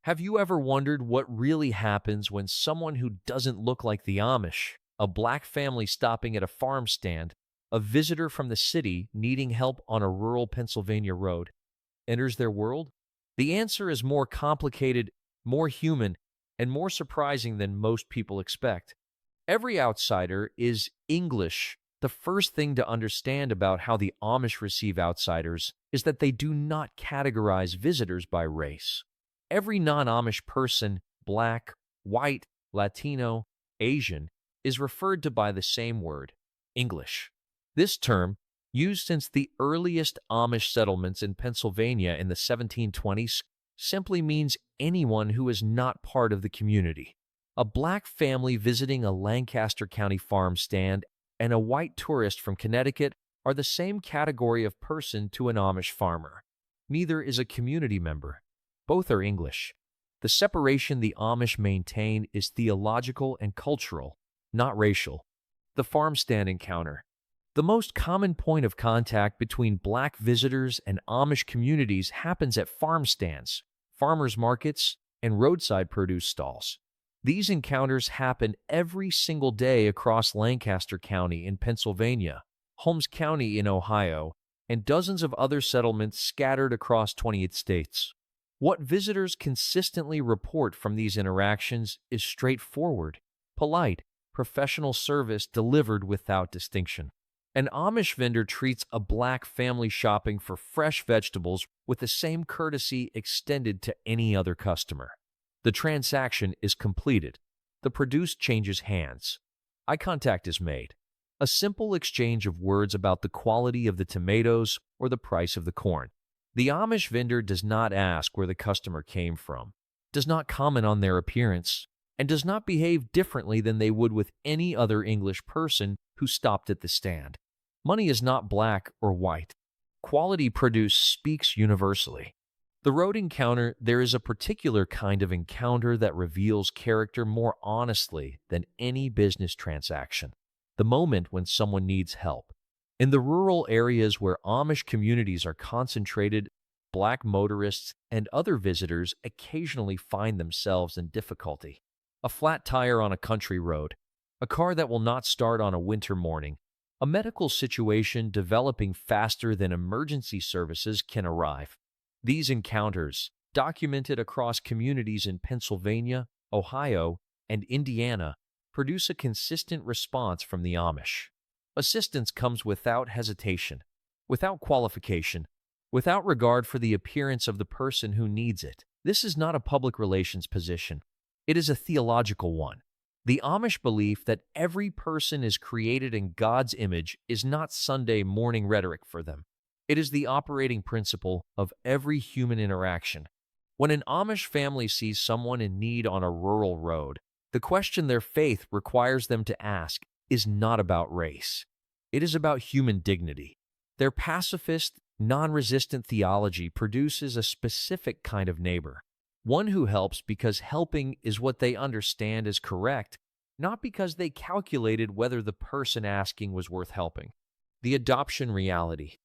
Have you ever wondered what really happens when someone who doesn't look like the Amish, a black family stopping at a farm stand, a visitor from the city needing help on a rural Pennsylvania road, enters their world? The answer is more complicated, more human, and more surprising than most people expect. Every outsider is English. The first thing to understand about how the Amish receive outsiders is that they do not categorize visitors by race. Every non Amish person, black, white, Latino, Asian, is referred to by the same word, English. This term, used since the earliest Amish settlements in Pennsylvania in the 1720s, simply means anyone who is not part of the community. A black family visiting a Lancaster County farm stand and a white tourist from Connecticut are the same category of person to an Amish farmer. Neither is a community member. Both are English. The separation the Amish maintain is theological and cultural, not racial. The farm stand encounter. The most common point of contact between black visitors and Amish communities happens at farm stands, farmers markets, and roadside produce stalls. These encounters happen every single day across Lancaster County in Pennsylvania, Holmes County in Ohio, and dozens of other settlements scattered across 28 states. What visitors consistently report from these interactions is straightforward, polite, professional service delivered without distinction. An Amish vendor treats a black family shopping for fresh vegetables with the same courtesy extended to any other customer. The transaction is completed. The produce changes hands. Eye contact is made. A simple exchange of words about the quality of the tomatoes or the price of the corn. The Amish vendor does not ask where the customer came from, does not comment on their appearance, and does not behave differently than they would with any other English person who stopped at the stand. Money is not black or white. Quality produce speaks universally. The road encounter, there is a particular kind of encounter that reveals character more honestly than any business transaction. The moment when someone needs help. In the rural areas where Amish communities are concentrated, black motorists and other visitors occasionally find themselves in difficulty. A flat tire on a country road, a car that will not start on a winter morning, a medical situation developing faster than emergency services can arrive. These encounters, documented across communities in Pennsylvania, Ohio, and Indiana, produce a consistent response from the Amish. Assistance comes without hesitation, without qualification, without regard for the appearance of the person who needs it. This is not a public relations position. It is a theological one. The Amish belief that every person is created in God's image is not Sunday morning rhetoric for them. It is the operating principle of every human interaction. When an Amish family sees someone in need on a rural road, the question their faith requires them to ask is not about race. It is about human dignity. Their pacifist, non-resistant theology produces a specific kind of neighbor, one who helps because helping is what they understand is correct, not because they calculated whether the person asking was worth helping. The adoption reality.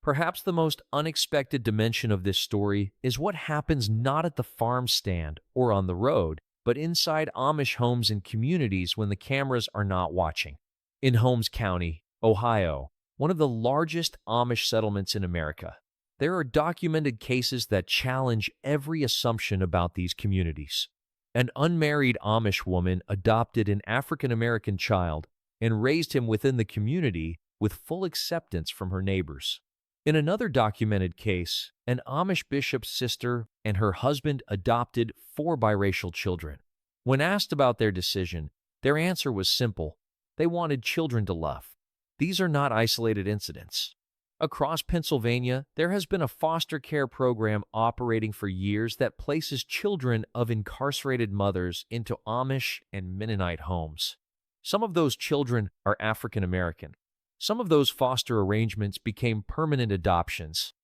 Perhaps the most unexpected dimension of this story is what happens not at the farm stand or on the road, but inside Amish homes and communities when the cameras are not watching. In Holmes County, Ohio, one of the largest Amish settlements in America, there are documented cases that challenge every assumption about these communities. An unmarried Amish woman adopted an African-American child and raised him within the community with full acceptance from her neighbors. In another documented case, an Amish bishop's sister and her husband adopted 4 biracial children. When asked about their decision, their answer was simple. They wanted children to love. These are not isolated incidents. Across Pennsylvania, there has been a foster care program operating for years that places children of incarcerated mothers into Amish and Mennonite homes. Some of those children are African American. Some of those foster arrangements became permanent adoptions.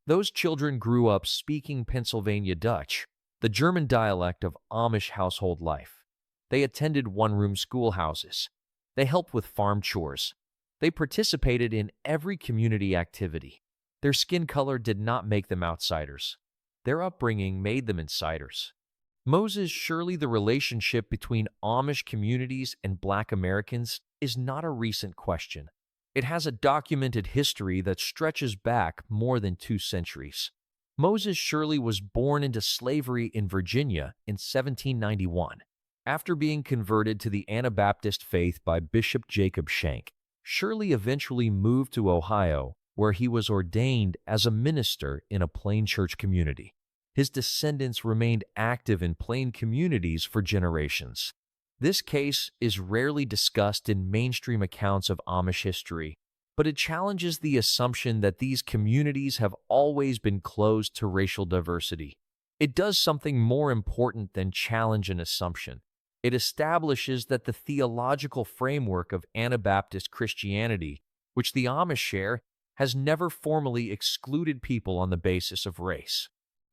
Those children grew up speaking Pennsylvania Dutch, the German dialect of Amish household life. They attended one-room schoolhouses. They helped with farm chores. They participated in every community activity. Their skin color did not make them outsiders. Their upbringing made them insiders. Moses, surely the relationship between Amish communities and Black Americans is not a recent question. It has a documented history that stretches back more than 2 centuries. Moses Shirley was born into slavery in Virginia in 1791. After being converted to the Anabaptist faith by Bishop Jacob Shank, Shirley eventually moved to Ohio, where he was ordained as a minister in a Plain church community. His descendants remained active in Plain communities for generations. This case is rarely discussed in mainstream accounts of Amish history, but it challenges the assumption that these communities have always been closed to racial diversity. It does something more important than challenge an assumption. It establishes that the theological framework of Anabaptist Christianity, which the Amish share, has never formally excluded people on the basis of race.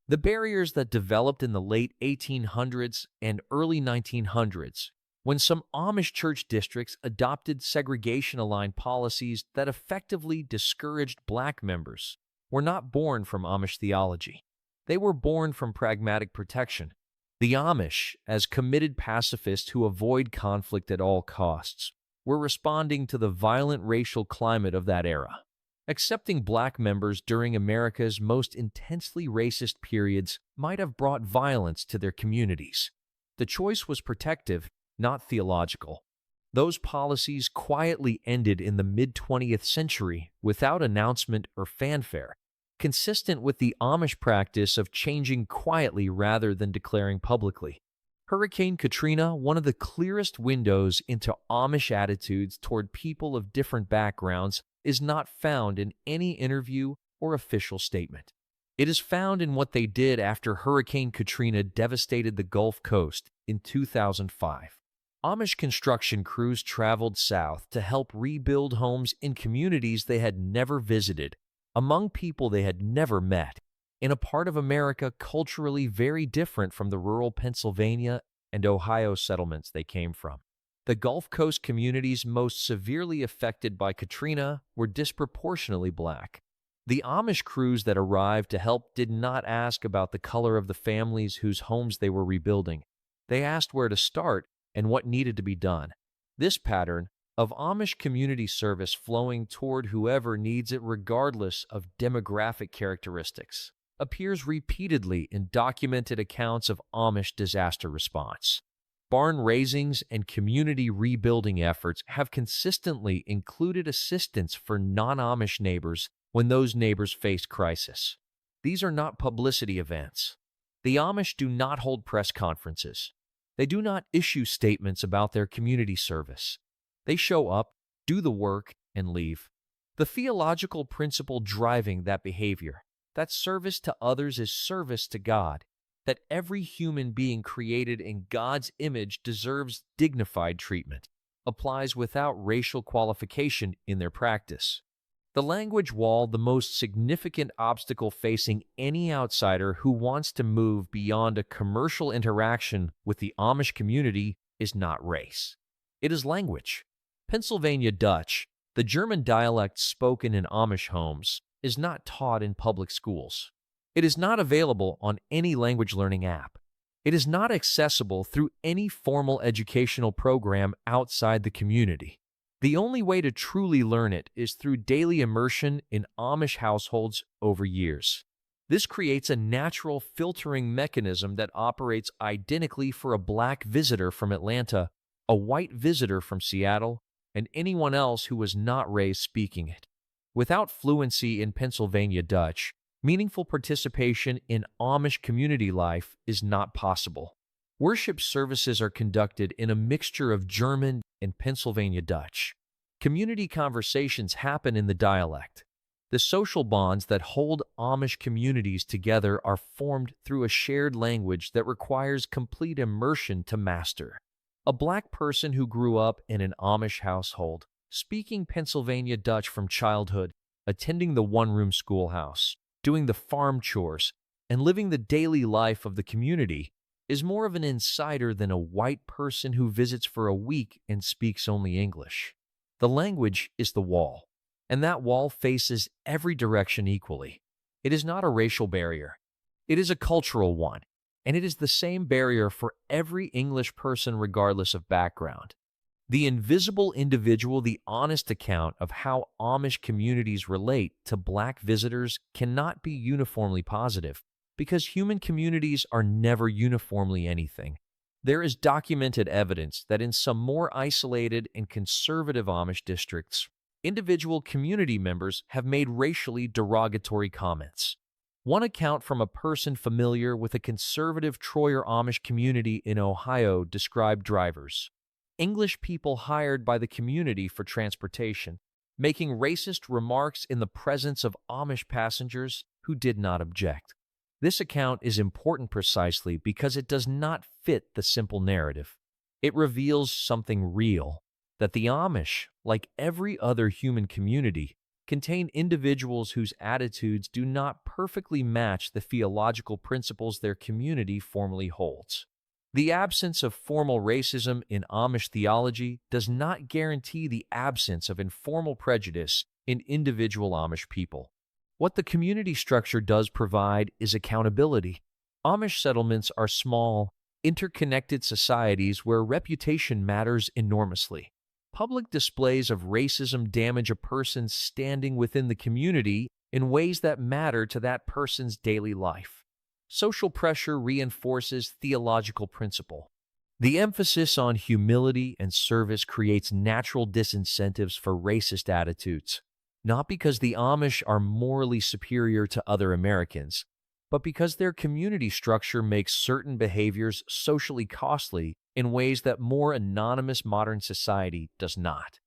The barriers that developed in the late 1800s and early 1900s, when some Amish church districts adopted segregation-aligned policies that effectively discouraged Black members, were not born from Amish theology. They were born from pragmatic protection. The Amish, as committed pacifists who avoid conflict at all costs, were responding to the violent racial climate of that era. Accepting Black members during America's most intensely racist periods might have brought violence to their communities. The choice was protective, not theological. Those policies quietly ended in the mid-20th century without announcement or fanfare, consistent with the Amish practice of changing quietly rather than declaring publicly. Hurricane Katrina, one of the clearest windows into Amish attitudes toward people of different backgrounds, is not found in any interview or official statement. It is found in what they did after Hurricane Katrina devastated the Gulf Coast in 2005. Amish construction crews traveled south to help rebuild homes in communities they had never visited, among people they had never met, in a part of America culturally very different from the rural Pennsylvania and Ohio settlements they came from. The Gulf Coast communities most severely affected by Katrina were disproportionately Black. The Amish crews that arrived to help did not ask about the color of the families whose homes they were rebuilding. They asked where to start and what needed to be done. This pattern of Amish community service flowing toward whoever needs it regardless of demographic characteristics appears repeatedly in documented accounts of Amish disaster response. Barn raisings and community rebuilding efforts have consistently included assistance for non-Amish neighbors when those neighbors face crisis. These are not publicity events. The Amish do not hold press conferences. They do not issue statements about their community service. They show up, do the work, and leave. The theological principle driving that behavior, that service to others is service to God, that every human being created in God's image deserves dignified treatment, applies without racial qualification in their practice. The language wall, the most significant obstacle facing any outsider who wants to move beyond a commercial interaction with the Amish community, is not race. It is language. Pennsylvania Dutch, the German dialect spoken in Amish homes, is not taught in public schools. It is not available on any language learning app. It is not accessible through any formal educational program outside the community. The only way to truly learn it is through daily immersion in Amish households over years. This creates a natural filtering mechanism that operates identically for a Black visitor from Atlanta, a white visitor from Seattle, and anyone else who was not raised speaking it. Without fluency in Pennsylvania Dutch, meaningful participation in Amish community life is not possible. Worship services are conducted in a mixture of German and Pennsylvania Dutch. Community conversations happen in the dialect. The social bonds that hold Amish communities together are formed through a shared language that requires complete immersion to master. A Black person who grew up in an Amish household, speaking Pennsylvania Dutch from childhood, attending the one-room schoolhouse, doing the farm chores, and living the daily life of the community, is more of an insider than a white person who visits for a week and speaks only English. The language is the wall, and that wall faces every direction equally. It is not a racial barrier. It is a cultural one, and it is the same barrier for every English person regardless of background. The invisible individual, the honest account of how Amish communities relate to Black visitors cannot be uniformly positive, because human communities are never uniformly anything. There is documented evidence that in some more isolated and conservative Amish districts, individual community members have made racially derogatory comments. One account from a person familiar with a conservative Troyer Amish community in Ohio described drivers, English people hired by the community for transportation, making racist remarks in the presence of Amish passengers who did not object. This account is important precisely because it does not fit the simple narrative. It reveals something real, that the Amish, like every other human community, contain individuals whose attitudes do not perfectly match the theological principles their community formally holds. The absence of formal racism in Amish theology does not guarantee the absence of informal prejudice in individual Amish people. What the community structure does provide is accountability. Amish settlements are small, interconnected societies where reputation matters enormously. Public displays of racism damage a person's standing within the community in ways that matter to that person's daily life. Social pressure reinforces theological principle. The emphasis on humility and service creates natural disincentives for racist attitudes, not because the Amish are morally superior to other Americans, but because their community structure makes certain behaviors socially costly in ways that more anonymous modern society does not.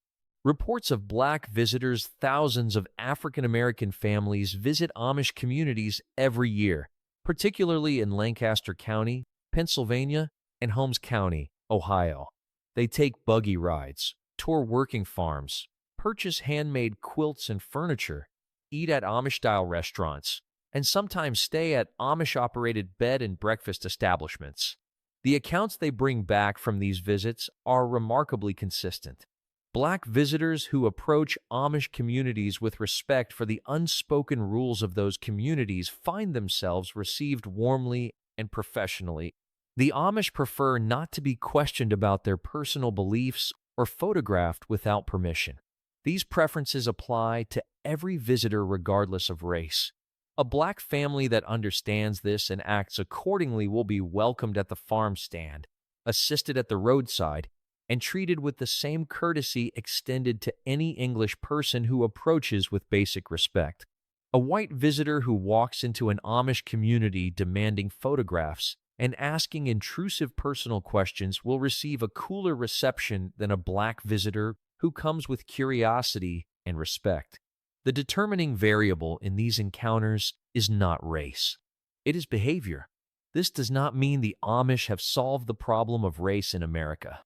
Reports of Black visitors, thousands of African American families visit Amish communities every year, particularly in Lancaster County, Pennsylvania, and Holmes County, Ohio. They take buggy rides, tour working farms, purchase handmade quilts and furniture, eat at Amish-style restaurants, and sometimes stay at Amish-operated bed and breakfast establishments. The accounts they bring back from these visits are remarkably consistent. Black visitors who approach Amish communities with respect for the unspoken rules of those communities find themselves received warmly and professionally. The Amish prefer not to be questioned about their personal beliefs or photographed without permission. These preferences apply to every visitor regardless of race. A Black family that understands this and acts accordingly will be welcomed at the farm stand, assisted at the roadside, and treated with the same courtesy extended to any English person who approaches with basic respect. A white visitor who walks into an Amish community demanding photographs and asking intrusive personal questions will receive a cooler reception than a Black visitor who comes with curiosity and respect. The determining variable in these encounters is not race. It is behavior. This does not mean the Amish have solved the problem of race in America.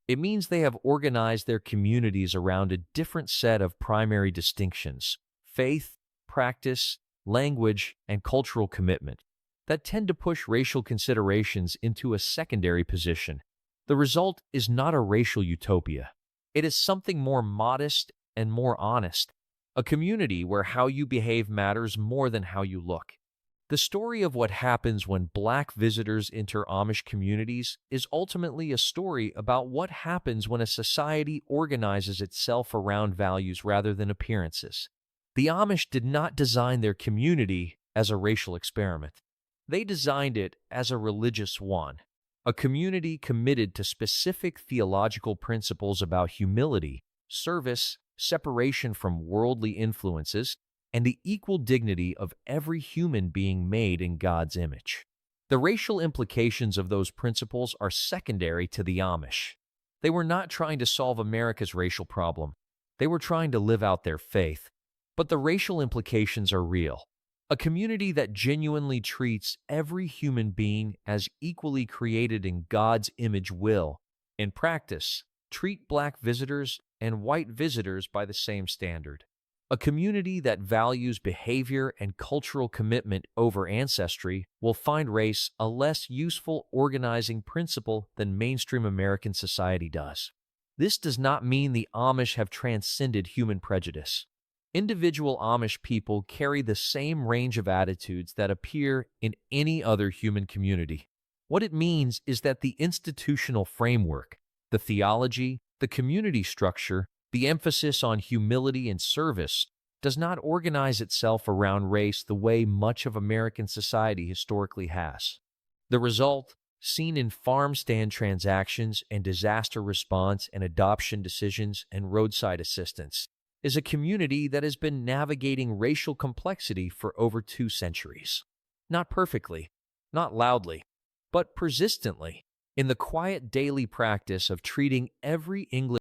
It means they have organized their communities around a different set of primary distinctions: faith, practice, language, and cultural commitment that tend to push racial considerations into a secondary position. The result is not a racial utopia. It is something more modest and more honest, a community where how you behave matters more than how you look. The story of what happens when Black visitors enter Amish communities is ultimately a story about what happens when a society organizes itself around values rather than appearances. The Amish did not design their community as a racial experiment. They designed it as a religious one, a community committed to specific theological principles about humility, service, separation from worldly influences, and the equal dignity of every human being made in God's image. The racial implications of those principles are secondary to the Amish. They were not trying to solve America's racial problem. They were trying to live out their faith. But the racial implications are real. A community that genuinely treats every human being as equally created in God's image will, in practice, treat Black visitors and white visitors by the same standard. A community that values behavior and cultural commitment over ancestry will find race a less useful organizing principle than mainstream American society does. This does not mean the Amish have transcended human prejudice. Individual Amish people carry the same range of attitudes that appear in any other human community. What it means is that the institutional framework, the theology, the community structure, the emphasis on humility and service, does not organize itself around race the way much of American society historically has. The result, seen in farm stand transactions and disaster response and adoption decisions and roadside assistance, is a community that has been navigating racial complexity for over 2 centuries. Not perfectly, not loudly, but persistently, in the quiet daily practice of treating every English